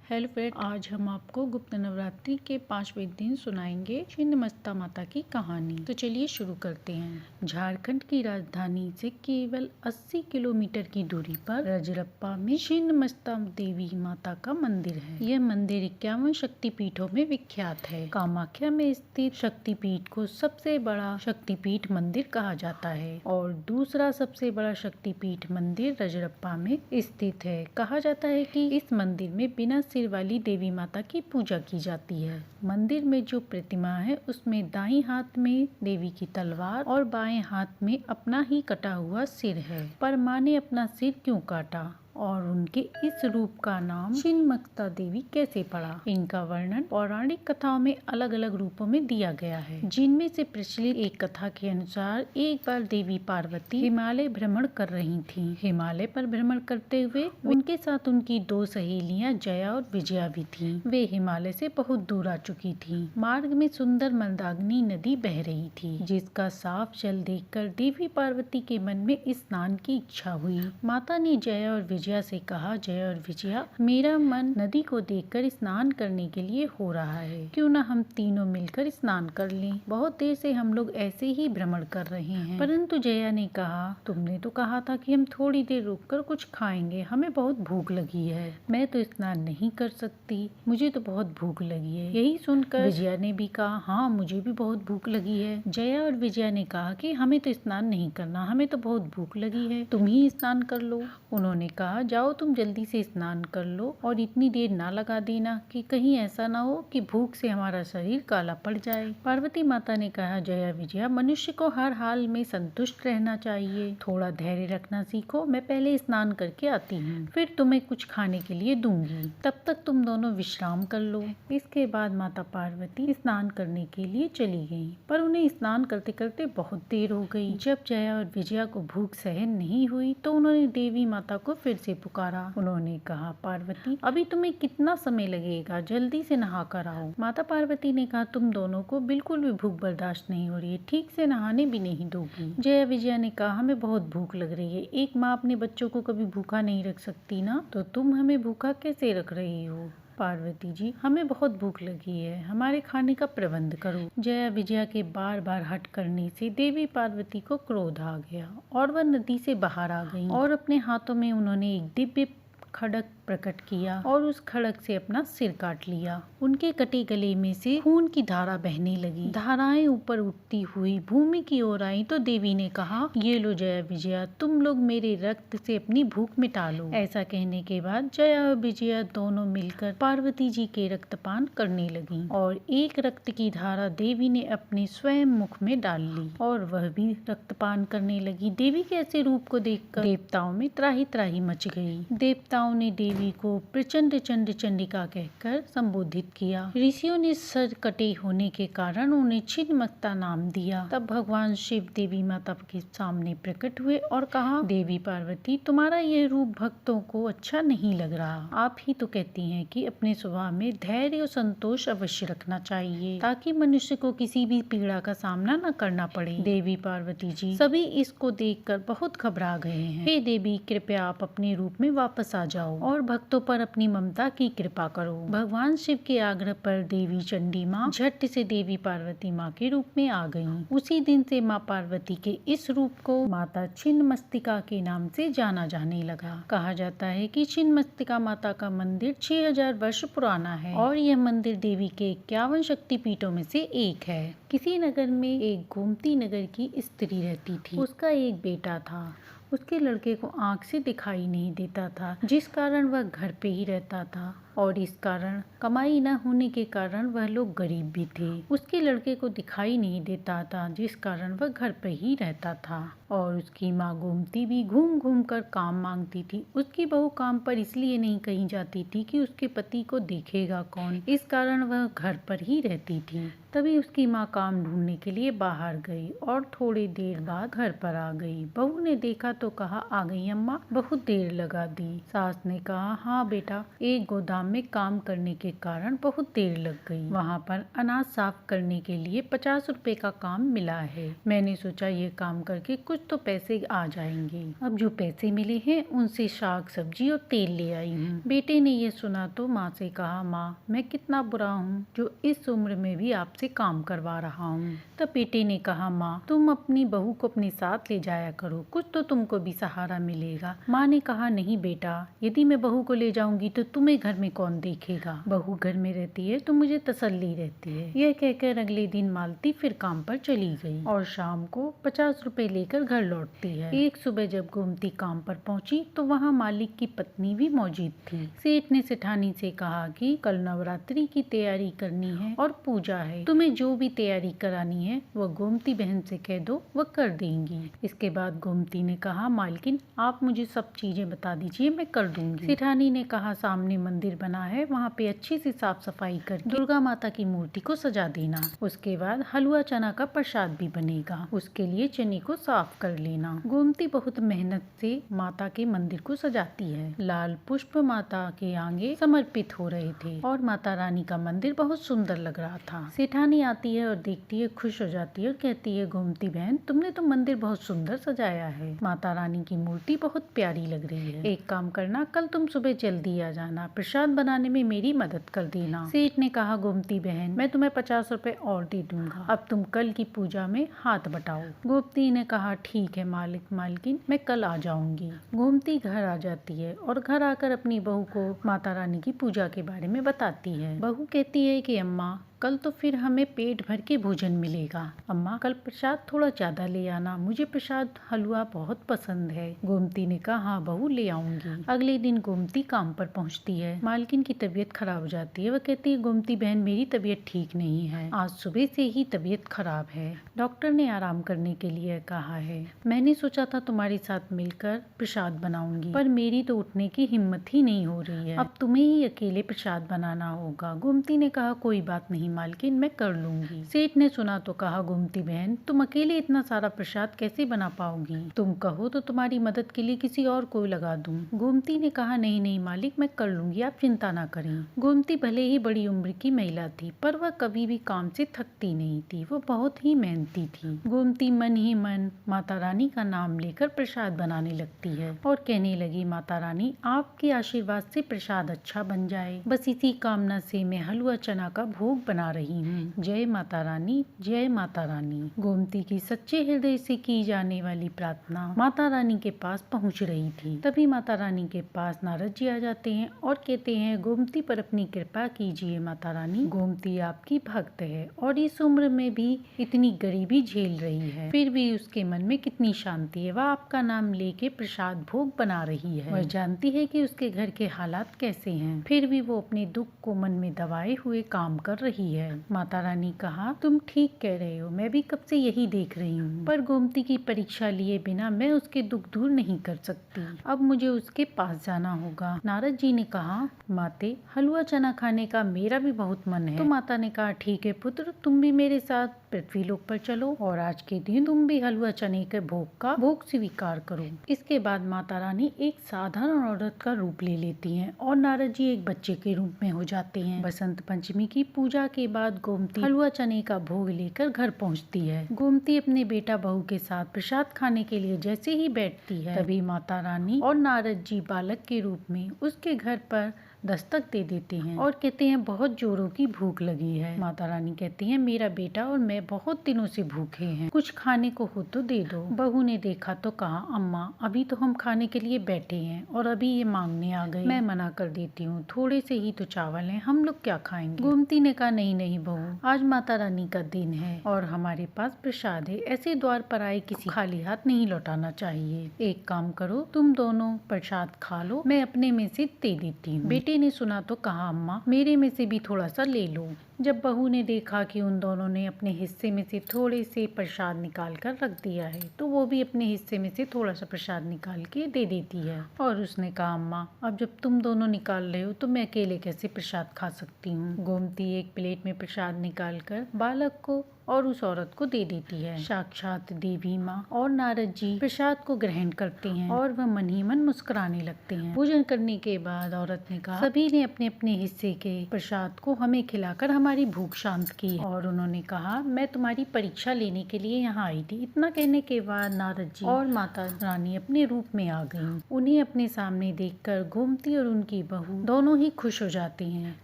Hello friend, आज हम आपको गुप्त नवरात्रि के 5वें दिन सुनाएंगे छिन्नमस्ता माता की कहानी। तो चलिए शुरू करते हैं। झारखंड की राजधानी से केवल 80 किलोमीटर की दूरी पर रजरप्पा में छिन्नमस्ता देवी माता का मंदिर है। यह मंदिर 51 शक्तिपीठों में विख्यात है। कामाख्या में स्थित शक्तिपीठ को सबसे बड़ा शक्तिपीठ मंदिर कहा जाता है और दूसरा सबसे बड़ा शक्तिपीठ मंदिर रजरप्पा में स्थित है। कहा जाता है कि इस मंदिर में बिना सिर वाली देवी माता की पूजा की जाती है। मंदिर में जो प्रतिमा है उसमें दाईं हाथ में देवी की तलवार और बाएं हाथ में अपना ही कटा हुआ सिर है। पर माँ ने अपना सिर क्यों काटा और उनके इस रूप का नाम छिन्नमस्ता देवी कैसे पड़ा, इनका वर्णन पौराणिक कथाओं में अलग अलग रूपों में दिया गया है। जिनमें से प्रचलित एक कथा के अनुसार एक बार देवी पार्वती हिमालय भ्रमण कर रही थीं। हिमालय पर भ्रमण करते हुए उनके साथ उनकी 2 सहेलियां जया और विजया भी थीं। वे हिमालय से बहुत दूर आ चुकी थीं। मार्ग में सुंदर मंदाकिनी नदी बह रही थी, जिसका साफ जल देखकर देवी पार्वती के मन में स्नान की इच्छा हुई। माता ने जया और विजया से कहा, जया और विजया, मेरा मन नदी को देखकर स्नान करने के लिए हो रहा है। क्यों न हम तीनों मिलकर स्नान कर लें। बहुत देर से हम लोग ऐसे ही भ्रमण कर रहे हैं। परंतु जया ने कहा, तुमने तो कहा था कि हम थोड़ी देर रुककर कुछ खाएंगे, हमें बहुत भूख लगी है। मैं तो स्नान नहीं कर सकती, मुझे तो बहुत भूख लगी है। यही सुनकर विजया ने भी कहा, हाँ मुझे भी बहुत भूख लगी है। जया और विजया ने कहा कि हमें तो स्नान नहीं करना, हमें तो बहुत भूख लगी है, तुम ही स्नान कर लो। उन्होंने कहा, जाओ तुम जल्दी से स्नान कर लो और इतनी देर ना लगा देना कि कहीं ऐसा ना हो कि भूख से हमारा शरीर काला पड़ जाए। पार्वती माता ने कहा, जया विजया, मनुष्य को हर हाल में संतुष्ट रहना चाहिए, थोड़ा धैर्य रखना सीखो। मैं पहले स्नान करके आती हूँ, फिर तुम्हें कुछ खाने के लिए दूंगी, तब तक तुम दोनों विश्राम कर लो। इसके बाद माता पार्वती स्नान करने के लिए चली गयी, पर उन्हें स्नान करते करते बहुत देर हो गई। जब जया और विजया को भूख सहन नहीं हुई तो उन्होंने देवी माता को फिर से पुकारा। उन्होंने कहा, पार्वती अभी तुम्हें कितना समय लगेगा, जल्दी से नहा कर आओ। माता पार्वती ने कहा, तुम दोनों को बिल्कुल भी भूख बर्दाश्त नहीं हो रही है, ठीक से नहाने भी नहीं दोगी। जया विजया ने कहा, हमें बहुत भूख लग रही है, एक माँ अपने बच्चों को कभी भूखा नहीं रख सकती ना, तो तुम हमें भूखा कैसे रख रही हो। पार्वती जी, हमें बहुत भूख लगी है, हमारे खाने का प्रबंध करो। जया विजया के बार बार हट करने से देवी पार्वती को क्रोध आ गया और वह नदी से बाहर आ गईं और अपने हाथों में उन्होंने एक दिव्य खड्ग प्रकट किया और उस खड्ग से अपना सिर काट लिया। उनके कटे गले में से खून की धारा बहने लगी। धाराएं ऊपर उठती हुई भूमि की ओर आई तो देवी ने कहा, ये लो जया विजया, तुम लोग मेरे रक्त से अपनी भूख मिटा लो। ऐसा कहने के बाद जया और विजया दोनों मिलकर पार्वती जी के रक्तपान करने लगी और एक रक्त की धारा देवी ने अपने स्वयं मुख में डाल ली और वह भी रक्तपान करने लगी। देवी के ऐसे रूप को देखकर देवताओं में त्राही त्राही मच गई। देवताओं ने देवी को प्रचंड चंड चंडिका कहकर संबोधित किया। ऋषियों ने सर कटे होने के कारण उन्हें छिन्नमस्ता नाम दिया। तब भगवान शिव देवी माता के सामने प्रकट हुए और कहा, देवी पार्वती, तुम्हारा यह रूप भक्तों को अच्छा नहीं लग रहा। आप ही तो कहती हैं कि अपने स्वभाव में धैर्य और संतोष अवश्य रखना चाहिए ताकि मनुष्य को किसी भी पीड़ा का सामना न करना पड़े। देवी पार्वती जी सभी इसको देखकर बहुत घबरा गए हैं। हे देवी, कृपया आप अपने रूप में वापस आ जाओ और भक्तों पर अपनी ममता की कृपा करो। भगवान शिव के आग्रह पर देवी चंडी माँ झट से देवी पार्वती माँ के रूप में आ गईं। उसी दिन से माँ पार्वती के इस रूप को माता छिन्नमस्तिका के नाम से जाना जाने लगा। कहा जाता है कि छिन्नमस्तिका माता का मंदिर 6000 वर्ष पुराना है और यह मंदिर देवी के 51 शक्तिपीठों में से एक है। किसी नगर में एक गोमती नगर की स्त्री रहती थी। उसका एक बेटा था। उसके लड़के को आँख से दिखाई नहीं देता था, जिस कारण वह घर पे ही रहता था और इस कारण कमाई न होने के कारण वह लोग गरीब भी थे। उसके लड़के को दिखाई नहीं देता था, जिस कारण वह घर पे ही रहता था और उसकी माँ गोमती भी घूम घूम कर काम मांगती थी। उसकी बहू काम पर इसलिए नहीं कहीं जाती थी कि उसके पति को देखेगा कौन, इस कारण वह घर पर ही रहती थी। तभी उसकी माँ काम ढूंढने के लिए बाहर गई और थोड़ी देर बाद घर पर आ गई। बहू ने देखा तो कहा, आ गई अम्मा, बहुत देर लगा दी। सास ने कहा, हाँ बेटा, एक गोदाम में काम करने के कारण बहुत देर लग गई। वहाँ पर अनाज साफ करने के लिए 50 रुपए का काम मिला है। मैंने सोचा ये काम करके कुछ तो पैसे आ जाएंगे। अब जो पैसे मिले हैं उनसे साग सब्जी और तेल ले आई हूँ। बेटे ने ये सुना तो माँ से कहा, माँ मैं कितना बुरा हूँ जो इस उम्र में भी आपसे काम करवा रहा हूँ। तब बेटे ने कहा, माँ तुम अपनी बहू को अपने साथ ले जाया करो, कुछ तो तुमको भी सहारा मिलेगा। माँ ने कहा, नहीं बेटा, यदि मैं बहू को ले जाऊंगी तो तुम्हें घर में कौन देखेगा। बहू घर में रहती है तो मुझे तसल्ली रहती है। यह कहकर अगले दिन मालती फिर काम पर चली गई और शाम को 50 रुपए लेकर घर लौटती है। एक सुबह जब गोमती काम पर पहुंची तो वहाँ मालिक की पत्नी भी मौजूद थी। सेठ ने सेठानी से कहा कि कल नवरात्रि की तैयारी करनी है और पूजा है, तुम्हें जो भी तैयारी करानी है वह गोमती बहन से कह दो, वह कर देंगी। इसके बाद गोमती ने कहा, मालकिन आप मुझे सब चीजें बता दीजिए, मैं कर दूंगी। सेठानी ने कहा, सामने मंदिर बना है, वहाँ पे अच्छी सी साफ सफाई करके दुर्गा माता की मूर्ति को सजा देना। उसके बाद हलवा चना का प्रसाद भी बनेगा, उसके लिए चने को साफ कर लेना। गोमती बहुत मेहनत से माता के मंदिर को सजाती है। लाल पुष्प माता के आगे समर्पित हो रहे थे और माता रानी का मंदिर बहुत सुंदर लग रहा था। सेठानी आती है और देखती है, खुश हो जाती है और कहती है, गोमती बहन तुमने तो मंदिर बहुत सुंदर सजाया है, माता रानी की मूर्ति बहुत प्यारी लग रही है। एक काम करना, कल तुम सुबह जल्दी आ जाना, प्रसाद बनाने में मेरी मदद कर देना। सेठ ने कहा, गोमती बहन मैं तुम्हें 50 रुपए और दे दूंगा, अब तुम कल की पूजा में हाथ बटाओ। गोमती ने कहा, ठीक है मालकिन, मैं कल आ जाऊंगी। गोमती घर आ जाती है और घर आकर अपनी बहू को माता रानी की पूजा के बारे में बताती है। बहू कहती है कि अम्मा कल तो फिर हमें पेट भर के भोजन मिलेगा। अम्मा कल प्रसाद थोड़ा ज्यादा ले आना, मुझे प्रसाद हलवा बहुत पसंद है। गोमती ने कहा, हाँ बहू ले आऊंगी। अगले दिन गोमती काम पर पहुंचती है। मालकिन की तबीयत खराब हो जाती है। वह कहती है, गोमती बहन मेरी तबीयत ठीक नहीं है, आज सुबह से ही तबीयत खराब है, डॉक्टर ने आराम करने के लिए कहा है। मैंने सोचा था तुम्हारे साथ मिलकर प्रसाद बनाऊंगी, पर मेरी तो उठने की हिम्मत ही नहीं हो रही है, अब तुम्हें ही अकेले प्रसाद बनाना होगा। गोमती ने कहा, कोई बात नहीं मालकिन, मैं कर लूंगी। सेठ ने सुना तो कहा, गोमती बहन तुम अकेले इतना सारा प्रसाद कैसे बना पाओगी, तुम कहो तो तुम्हारी मदद के लिए किसी और को लगा दूं। गोमती ने कहा, नहीं मालिक, मैं कर लूंगी, आप चिंता ना करें। गोमती भले ही बड़ी उम्र की महिला थी, पर वह कभी भी काम से थकती नहीं थी, वो बहुत ही मेहनती थी। गोमती मन ही मन माता रानी का नाम लेकर प्रसाद बनाने लगती है और कहने लगी, माता रानी आपके आशीर्वाद से प्रसाद अच्छा बन जाए, बस इसी कामना से मैं हलवा चना का भोग बना रही हूँ। जय माता रानी, जय माता रानी। गोमती की सच्चे हृदय से की जाने वाली प्रार्थना माता रानी के पास पहुँच रही थी। तभी माता रानी के पास नारद जी आ जाते हैं और कहते हैं, गोमती पर अपनी कृपा कीजिए माता रानी, गोमती आपकी भक्त है और इस उम्र में भी इतनी गरीबी झेल रही है, फिर भी उसके मन में कितनी शांति है, वह आपका नाम लेके प्रसाद भोग बना रही है। वह जानती है कि उसके घर के हालात कैसे हैं, फिर भी वो अपने दुख को मन में दबाए हुए काम कर रही है। माता रानी कहा, तुम ठीक कह रहे हो, मैं भी कब से यही देख रही हूँ, पर गोमती की परीक्षा लिए बिना मैं उसके दुख दूर नहीं कर सकती, अब मुझे उसके पास जाना होगा। नारद जी ने कहा, माते हलवा चना खाने का मेरा भी बहुत मन है। तो माता ने कहा, ठीक है पुत्र, तुम भी मेरे साथ पृथ्वी लोक पर चलो और आज के दिन तुम भी हलवा चने के भोग स्वीकार करो। इसके बाद माता रानी एक साधारण औरत का रूप ले लेती हैं और नारद जी एक बच्चे के रूप में हो जाते हैं। बसंत पंचमी की पूजा के बाद गोमती हलवा चने का भोग लेकर घर पहुंचती है। गोमती अपने बेटा बहू के साथ प्रसाद खाने के लिए जैसे ही बैठती है, तभी माता रानी और नारद जी बालक के रूप में उसके घर पर दस्तक दे देते हैं और कहते हैं, बहुत जोरों की भूख लगी है। माता रानी कहती हैं, मेरा बेटा और मैं बहुत दिनों से भूखे हैं, कुछ खाने को हो तो दे दो। बहू ने देखा तो कहा, अम्मा अभी तो हम खाने के लिए बैठे हैं और अभी ये मांगने आ गए, मैं मना कर देती हूँ, थोड़े से ही तो चावल हैं, हम लोग क्या खाएंगे। गोमती ने कहा, नहीं बहू, आज माता रानी का दिन है और हमारे पास प्रसाद है, ऐसे द्वार पर आए किसी खाली हाथ नहीं लौटाना चाहिए। एक काम करो, तुम दोनों प्रसाद खा लो, मैं अपने में से दे देती हूँ। बेटे ने सुना तो कहा, अम्मा मेरे में से भी थोड़ा सा ले लो। जब बहू ने देखा कि उन दोनों ने अपने हिस्से में से थोड़े से प्रसाद निकाल कर रख दिया है तो वो भी अपने हिस्से में से थोड़ा सा प्रसाद निकाल के दे देती है और उसने कहा, अम्मा अब जब तुम दोनों निकाल रहे हो तो मैं अकेले कैसे प्रसाद खा सकती हूँ। गोमती एक प्लेट में प्रसाद निकाल कर बालक को और उस औरत को दे देती है। साक्षात देवी माँ और नारद जी प्रसाद को ग्रहण करते हैं और वह मन ही मन मुस्कुराने लगते हैं। भोजन करने के बाद औरत ने कहा, सभी ने अपने अपने हिस्से के प्रसाद को हमें खिलाकर हमारी भूख शांत की और उन्होंने कहा, मैं तुम्हारी परीक्षा लेने के लिए यहाँ आई थी। इतना कहने के बाद नारद जी और माता रानी अपने रूप में आ गयी। उन्हें अपने सामने देखकर गोमती और उनकी बहू दोनों ही खुश हो जाते हैं।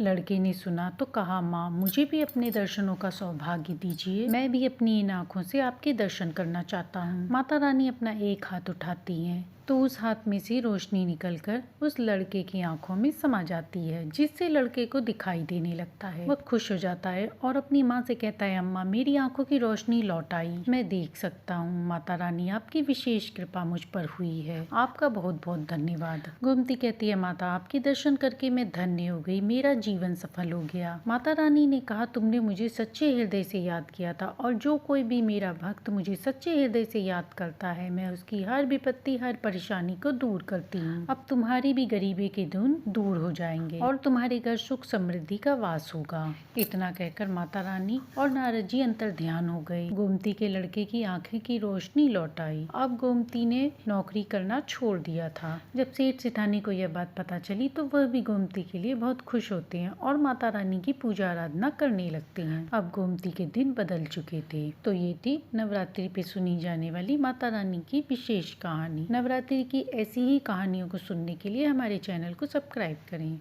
लड़के ने सुना तो कहा, माँ मुझे भी अपने दर्शनों का सौभाग्य दीजिए, मैं भी अपनी इन आँखों से आपके दर्शन करना चाहता हूँ। माता रानी अपना एक हाथ उठाती हैं तो उस हाथ में से रोशनी निकलकर उस लड़के की आंखों में समा जाती है, जिससे लड़के को दिखाई देने लगता है। वह खुश हो जाता है और अपनी माँ से कहता है, अम्मा मेरी आंखों की रोशनी लौट आई, मैं देख सकता हूँ। माता रानी आपकी विशेष कृपा मुझ पर हुई है, आपका बहुत बहुत धन्यवाद। गोमती कहती है, माता आपके दर्शन करके मैं धन्य हो गई, मेरा जीवन सफल हो गया। माता रानी ने कहा, तुमने मुझे सच्चे हृदय से याद किया था और जो कोई भी मेरा भक्त मुझे सच्चे हृदय से याद करता है मैं उसकी हर विपत्ति हर परेशानी को दूर करती हूँ। अब तुम्हारी भी गरीबी के दिन दूर हो जाएंगे और तुम्हारे घर सुख समृद्धि का वास होगा। इतना कहकर माता रानी और नारद जी अंतर ध्यान हो गए। गोमती के लड़के की आंखें की रोशनी लौट आई। अब गोमती ने नौकरी करना छोड़ दिया था। जब सेठ सेठानी को यह बात पता चली तो वह भी गोमती के लिए बहुत खुश होते हैं और माता रानी की पूजा आराधना करने लगते हैं। अब गोमती के दिन बदल चुके थे। तो ये थी नवरात्रि पे सुनी जाने वाली माता रानी की विशेष कहानी। नवरात्रि की ऐसी ही कहानियों को सुनने के लिए हमारे चैनल को सब्सक्राइब करें।